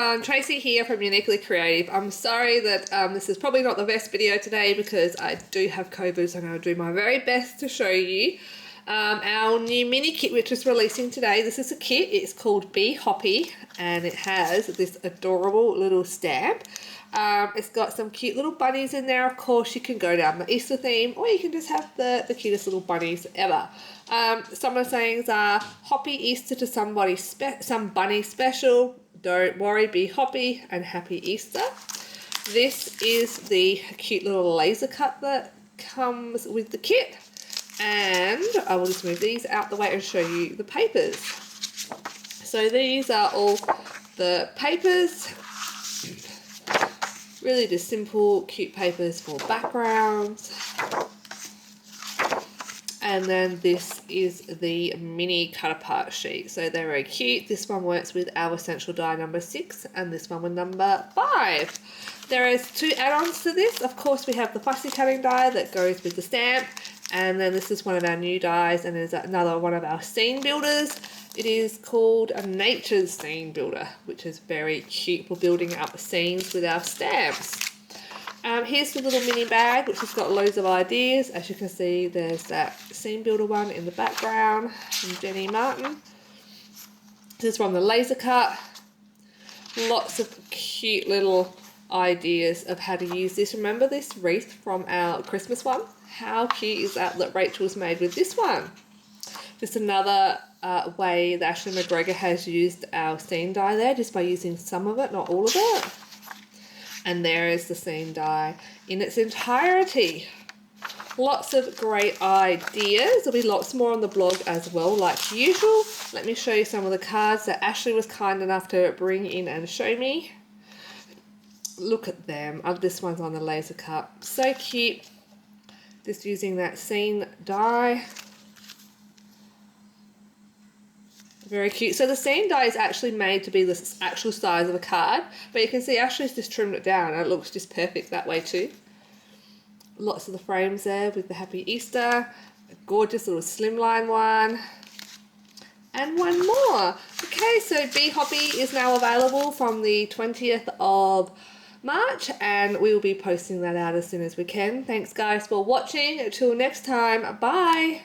everyone, Tracy here from Uniquely Creative. I'm sorry that this is probably not the best video today because I do have COVID, so I'm going to do my very best to show you our new mini kit which is releasing today. This is a kit, it's called Be Hoppy, and it has this adorable little stamp. It's got some cute little bunnies in there. Of course, you can go down the Easter theme, or you can just have the cutest little bunnies ever. Some of the sayings are Hoppy Easter to some bunny special. Don't worry, be hoppy, and happy Easter. This is the cute little laser cut that comes with the kit. And I will just move these out the way and show you the papers. So these are all the papers. Really just simple, cute papers for backgrounds. And then this is the mini cut apart sheet. So they're very cute. This one works with our essential die number 6 and this one with number 5. There is 2 add-ons to this. Of course, we have the fussy cutting die that goes with the stamp. And then this is one of our new dies, and there's another one of our scene builders. It is called a nature's scene builder, which is very cute for building up scenes with our stamps. Here's the little mini bag, which has got loads of ideas. As you can see, there's that scene builder one in the background from Jenny Martin. This is from the laser cut. Lots of cute little ideas of how to use this. Remember this wreath from our Christmas one? How cute is that Rachel's made with this one? Just another way that Ashley McGregor has used our scene die there, just by using some of it, not all of it. And there is the scene die in its entirety. Lots of great ideas. There'll be lots more on the blog as well, like usual. Let me show you some of the cards that Ashley was kind enough to bring in and show me. Look at them. This one's on the laser cut. So cute. Just using that scene die. Very cute. So the scene die is actually made to be the actual size of a card, but you can see Ashley's just trimmed it down and it looks just perfect that way too. Lots of the frames there with the Happy Easter, a gorgeous little slimline one, and one more. Okay, so Be Hoppy is now available from the 20th of March, and we will be posting that out as soon as we can. Thanks guys for watching. Until next time, bye.